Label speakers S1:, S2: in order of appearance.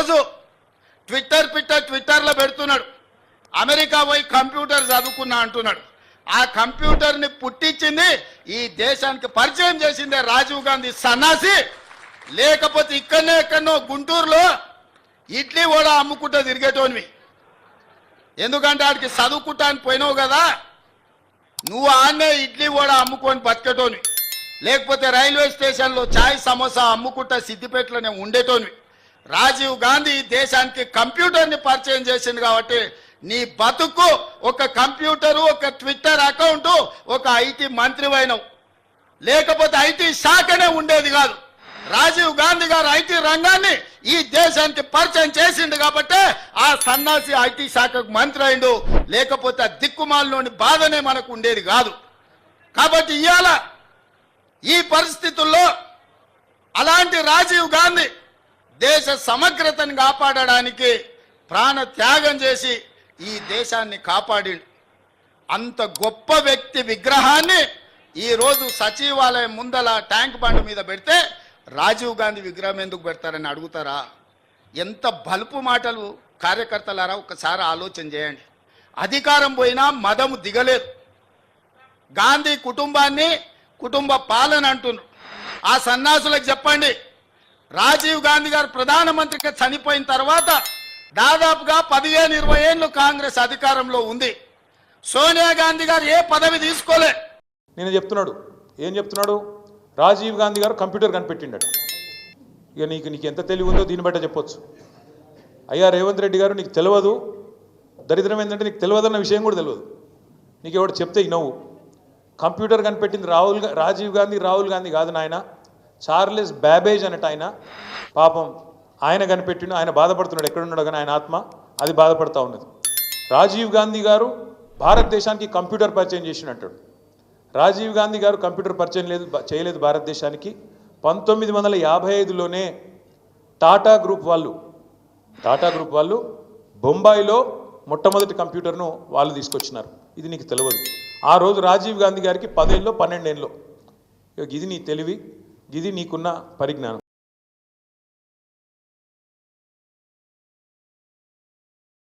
S1: ఈరోజు ట్విట్టర్లో పెడుతున్నాడు, అమెరికా పోయి కంప్యూటర్ చదువుకున్నా అంటున్నాడు. ఆ కంప్యూటర్ని పుట్టించింది, ఈ దేశానికి పరిచయం చేసిందే రాజీవ్ గాంధీ సన్నాసి. లేకపోతే ఎక్కడో గుంటూరులో ఇడ్లీ కూడా అమ్ముకుంటూ తిరిగేటోనివి. ఎందుకంటే ఆడికి చదువుకుంటానికి పోయినావు కదా, నువ్వు ఆన్నే ఇడ్లీ కూడా అమ్ముకొని బతికేటోనివి. లేకపోతే రైల్వే స్టేషన్లో చాయ్ సమోసా అమ్ముకుంటా సిద్దిపేటలోనే ఉండేటోనివి. రాజీవ్ గాంధీ దేశానికి కంప్యూటర్ని పరిచయం చేసింది కాబట్టి నీ బతుకు ఒక కంప్యూటరు, ఒక ట్విట్టర్ అకౌంటు, ఒక ఐటీ మంత్రివైనవు. లేకపోతే ఐటీ శాఖనే ఉండేది కాదు. రాజీవ్ గాంధీ గారు ఐటీ రంగాన్ని ఈ దేశానికి పరిచయం చేసిండు కాబట్టి ఆ సన్నాసి ఐటీ శాఖకు మంత్రి అయిండు. లేకపోతే దిక్కుమాలలోని బాధనే మనకు ఉండేది కాదు. కాబట్టి ఇవాళ ఈ పరిస్థితుల్లో అలాంటి రాజీవ్ గాంధీ దేశ సమగ్రతను కాపాడడానికి ప్రాణ త్యాగం చేసి ఈ దేశాన్ని కాపాడిండు. అంత గొప్ప వ్యక్తి విగ్రహాన్ని ఈరోజు సచివాలయం ముందల ట్యాంక్ బండ్ మీద పెడితే రాజీవ్ గాంధీ విగ్రహం ఎందుకు పెడతారని అడుగుతారా? ఎంత బలుపు మాటలు కార్యకర్తలారా, ఒకసారి ఆలోచన చేయండి. అధికారం పోయినా మదము దిగలేదు. గాంధీ కుటుంబాన్ని కుటుంబ పాలన అంటున్నారు. ఆ సన్నాసులకు చెప్పండి, రాజీవ్ గాంధీ గారు ప్రధానమంత్రిగా చనిపోయిన తర్వాత దాదాపుగా 15-20 ఏళ్ళు కాంగ్రెస్ అధికారంలో ఉంది. సోనియా గాంధీ గారు ఏ పదవి తీసుకోలే.
S2: నేను చెప్తున్నాడు, ఏం చెప్తున్నాడు? రాజీవ్ గాంధీ గారు కంప్యూటర్ కనిపెట్టిండట. ఇక నీకు ఎంత తెలివి ఉందో దీన్ని బట్ట చెప్పొచ్చు. అయ్యా రేవంత్ రెడ్డి గారు, నీకు తెలియదు. దరిద్రం ఏంటంటే నీకు తెలియదన్న విషయం కూడా తెలియదు. నీకు ఎవడు చెప్తే ఇనవు. కంప్యూటర్ కనిపెట్టింది రాజీవ్ గాంధీ కాదు నాయన, చార్లెస్ బ్యాబేజ్ అన్నట్టు ఆయన. పాపం ఆయన కనిపెట్టిండు. ఆయన బాధపడుతున్నాడు, ఎక్కడున్నాడు కానీ ఆయన ఆత్మ అది బాధపడుతూ ఉన్నది. రాజీవ్ గాంధీ గారు భారతదేశానికి కంప్యూటర్ పరిచయం చేసినట్టాడు. రాజీవ్ గాంధీ గారు కంప్యూటర్ పరిచయం చేయలేదు భారతదేశానికి. 1955లోనే టాటా గ్రూప్ వాళ్ళు బొంబాయిలో మొట్టమొదటి కంప్యూటర్ను వాళ్ళు తీసుకొచ్చినారు. ఇది నీకు తెలియదు. ఆ రోజు రాజీవ్ గాంధీ గారికి 10 ఏళ్ళో 12 ఏళ్ళలో. ఇది నీ తెలివి, ఇది నీకున్న పరిజ్ఞానం.